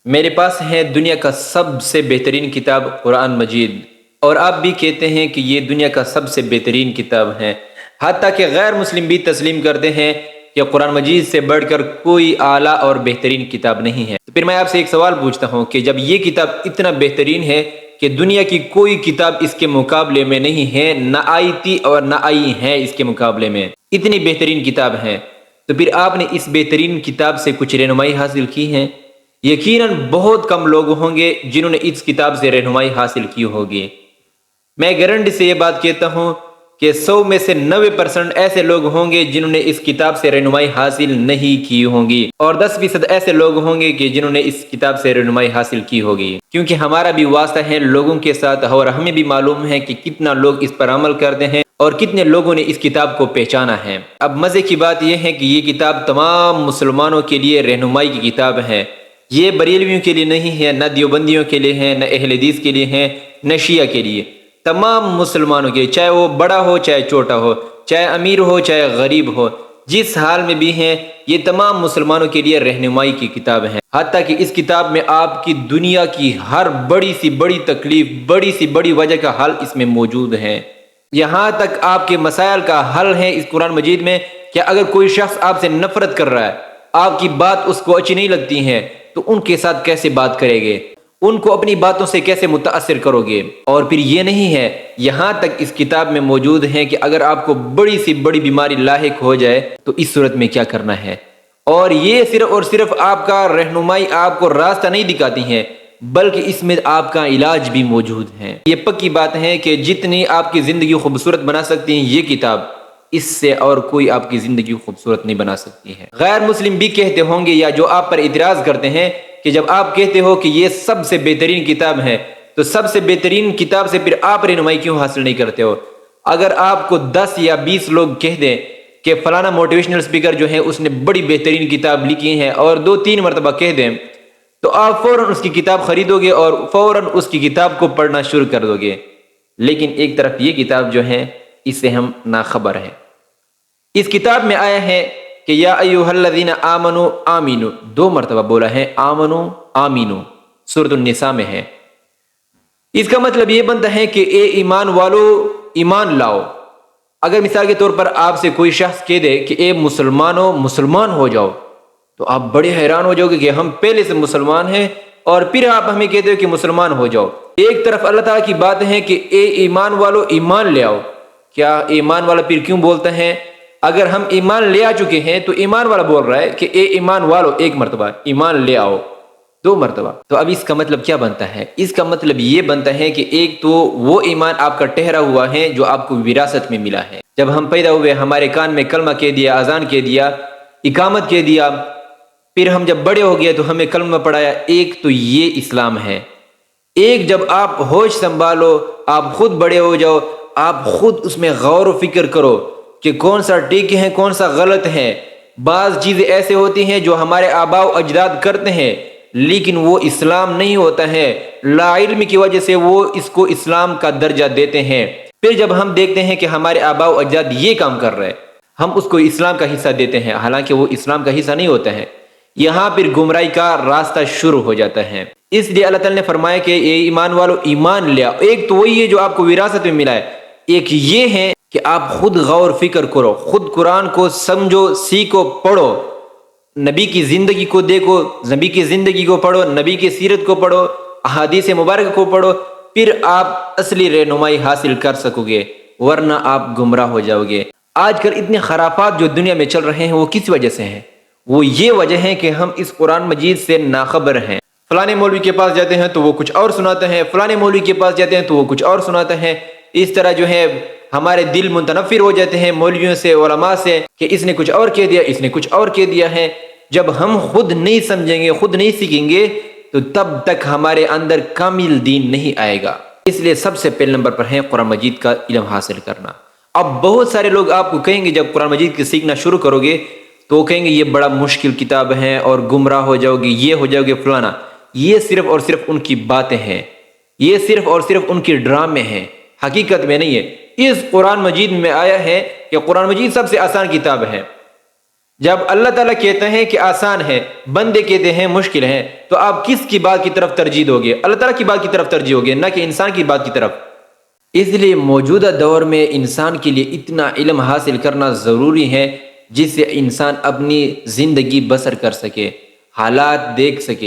میرے پاس ہے دنیا کا سب سے بہترین کتاب قرآن مجید، اور آپ بھی کہتے ہیں کہ یہ دنیا کا سب سے بہترین کتاب ہے، حتیٰ کہ غیر مسلم بھی تسلیم کرتے ہیں کہ قرآن مجید سے بڑھ کر کوئی اعلیٰ اور بہترین کتاب نہیں ہے۔ تو پھر میں آپ سے ایک سوال پوچھتا ہوں کہ جب یہ کتاب اتنا بہترین ہے کہ دنیا کی کوئی کتاب اس کے مقابلے میں نہیں ہے، نہ آئی تھی اور نہ آئی ہے اس کے مقابلے میں، اتنی بہترین کتاب ہے، تو پھر آپ نے اس بہترین کتاب سے کچھ رہنمائی حاصل کی ہے؟ یقیناً بہت کم لوگ ہوں گے جنہوں نے اس کتاب سے رہنمائی حاصل کی ہوگی۔ میں گارنٹی سے یہ بات کہتا ہوں کہ 100 میں سے 90% ایسے لوگ ہوں گے جنہوں نے اس کتاب سے رہنمائی حاصل نہیں کی ہوگی، اور 10% ایسے لوگ ہوں گے کہ جنہوں نے اس کتاب سے رہنمائی حاصل کی ہوگی، کیونکہ ہمارا بھی واسطہ ہے لوگوں کے ساتھ، اور ہمیں بھی معلوم ہے کہ کتنا لوگ اس پر عمل کرتے ہیں اور کتنے لوگوں نے اس کتاب کو پہچانا ہے۔ اب مزے کی بات یہ ہے کہ یہ کتاب تمام مسلمانوں کے لیے رہنمائی کی کتاب ہے۔ یہ بریلویوں کے لیے نہیں ہے، نہ دیوبندیوں کے لیے ہے، نہ اہل حدیث کے لیے ہے، نہ شیعہ کے لیے، تمام مسلمانوں کے، چاہے وہ بڑا ہو چاہے چھوٹا ہو، چاہے امیر ہو چاہے غریب ہو، جس حال میں بھی ہیں، یہ تمام مسلمانوں کے لیے رہنمائی کی کتاب ہے۔ حتیٰ کہ اس کتاب میں آپ کی دنیا کی ہر بڑی سی بڑی تکلیف، بڑی سی بڑی وجہ کا حل اس میں موجود ہے۔ یہاں تک آپ کے مسائل کا حل ہے اس قرآن مجید میں کہ اگر کوئی شخص آپ سے نفرت کر رہا ہے، آپ کی بات اس کو اچھی نہیں لگتی ہے، تو ان کے ساتھ کیسے بات کرے گے، ان کو اپنی باتوں سے کیسے متاثر کرو گے؟ اور پھر یہ نہیں ہے، یہاں تک اس کتاب میں موجود ہے کہ اگر آپ کو بڑی سی بڑی بیماری لاحق ہو جائے تو اس صورت میں کیا کرنا ہے، اور یہ صرف اور صرف آپ کا رہنمائی، آپ کو راستہ نہیں دکھاتی ہے، بلکہ اس میں آپ کا علاج بھی موجود ہے۔ یہ پکی بات ہے کہ جتنی آپ کی زندگی خوبصورت بنا سکتی ہیں یہ کتاب، اس سے اور کوئی آپ کی زندگی خوبصورت نہیں بنا سکتی ہے۔ غیر مسلم بھی کہتے ہوں گے، یا جو آپ پر اعتراض کرتے ہیں کہ جب آپ کہتے ہو کہ یہ سب سے بہترین کتاب ہے، تو سب سے بہترین کتاب سے پھر آپ رہنمائی کیوں حاصل نہیں کرتے ہو؟ اگر آپ کو 10 یا 20 لوگ کہہ دیں کہ فلانا موٹیویشنل اسپیکر جو ہے اس نے بڑی بہترین کتاب لکھی ہے، اور 2-3 مرتبہ کہہ دیں، تو آپ فوراً اس کی کتاب خریدو گے اور فوراً اس کی کتاب کو پڑھنا شروع کر دو گے۔ لیکن ایک طرف یہ کتاب جو ہے اس سے ہم ناخبر ہیں۔ اس کتاب میں آیا ہے کہ یا ایھا الذین آمنوا آمینو، 2 مرتبہ بولا ہے آمنو آمینو، سورۃ النساء میں ہے۔ اس کا مطلب یہ بنتا ہے کہ اے ایمان والو ایمان لاؤ۔ اگر مثال کے طور پر آپ سے کوئی شخص کہہ دے کہ اے مسلمانوں مسلمان ہو جاؤ، تو آپ بڑے حیران ہو جاؤ گے کہ ہم پہلے سے مسلمان ہیں اور پھر آپ ہمیں کہتے ہو کہ مسلمان ہو جاؤ۔ ایک طرف اللہ تعالیٰ کی بات ہے کہ اے ایمان والو ایمان لے آؤ، کیا ایمان والا پھر کیوں بولتا ہے؟ اگر ہم ایمان لے آ چکے ہیں تو ایمان والا بول رہا ہے کہ اے ایمان والو، 1 مرتبہ، ایمان لے آؤ 2 مرتبہ۔ تو اب اس کا مطلب کیا بنتا ہے؟ اس کا مطلب یہ بنتا ہے کہ ایک تو وہ ایمان آپ کا ٹھہرا ہوا ہے جو آپ کو وراثت میں ملا ہے۔ جب ہم پیدا ہوئے ہمارے کان میں کلمہ کہہ دیا، اذان کہہ دیا، اقامت کہہ دیا، پھر ہم جب بڑے ہو گئے تو ہمیں کلمہ پڑھایا، ایک تو یہ اسلام ہے۔ ایک جب آپ ہوش سنبھالو، آپ خود بڑے ہو جاؤ، آپ خود اس میں غور و فکر کرو کہ کون سا ٹھیک ہے کون سا غلط ہے۔ بعض چیزیں ایسے ہوتی ہیں جو ہمارے آباء و اجداد کرتے ہیں لیکن وہ اسلام نہیں ہوتا ہے، لا علم کی وجہ سے وہ اس کو اسلام کا درجہ دیتے ہیں۔ پھر جب ہم دیکھتے ہیں کہ ہمارے آباء و اجداد یہ کام کر رہے ہیں، ہم اس کو اسلام کا حصہ دیتے ہیں، حالانکہ وہ اسلام کا حصہ نہیں ہوتا ہے۔ یہاں پھر گمراہی کا راستہ شروع ہو جاتا ہے۔ اس لیے اللہ تعالیٰ نے فرمایا کہ اے ایمان والو ایمان لے آؤ۔ ایک تو وہی ہے جو آپ کو وراثت میں ملا ہے، ایک یہ ہے کہ آپ خود غور فکر کرو، خود قرآن کو سمجھو، سیکھو، پڑھو، نبی کی زندگی کو دیکھو، نبی کی زندگی کو پڑھو، نبی کی سیرت کو پڑھو، احادیث مبارکہ کو پڑھو، پھر آپ اصلی رہنمائی حاصل کر سکو گے، ورنہ آپ گمراہ ہو جاؤ گے۔ آج کل اتنے خرافات جو دنیا میں چل رہے ہیں وہ کس وجہ سے ہیں؟ وہ یہ وجہ ہے کہ ہم اس قرآن مجید سے ناخبر ہیں۔ فلانے مولوی کے پاس جاتے ہیں تو وہ کچھ اور سناتے ہیں، فلانے مولوی کے پاس جاتے ہیں تو وہ کچھ اور سناتے ہیں۔ اس طرح جو ہے ہمارے دل متنفر ہو جاتے ہیں مولویوں سے، علماء سے، کہ اس نے کچھ اور کہہ دیا، اس نے کچھ اور کہہ دیا ہے۔ جب ہم خود نہیں سمجھیں گے، خود نہیں سیکھیں گے، تو تب تک ہمارے اندر کامل دین نہیں آئے گا۔ اس لیے سب سے پہلے نمبر پر ہے قرآن مجید کا علم حاصل کرنا۔ اب بہت سارے لوگ آپ کو کہیں گے جب قرآن مجید کی سیکھنا شروع کرو گے تو کہیں گے یہ بڑا مشکل کتاب ہے اور گمراہ ہو جاؤ گے، یہ ہو جاؤ گے فلانا۔ یہ صرف اور صرف ان کی باتیں ہیں، یہ صرف اور صرف ان کے ڈرامے ہیں، حقیقت میں نہیں ہے۔ اس قرآن مجید میں آیا ہے کہ قرآن مجید سب سے آسان کتاب ہے۔ جب اللہ تعالیٰ کہتے ہیں کہ آسان ہے، بندے کہتے ہیں مشکل ہے، تو آپ کس کی بات کی طرف ترجیح دو گے؟ اللہ تعالیٰ کی بات کی طرف ترجیح ہوگی، نہ کہ انسان کی بات کی طرف۔ اس لیے موجودہ دور میں انسان کے لیے اتنا علم حاصل کرنا ضروری ہے جس سے انسان اپنی زندگی بسر کر سکے، حالات دیکھ سکے۔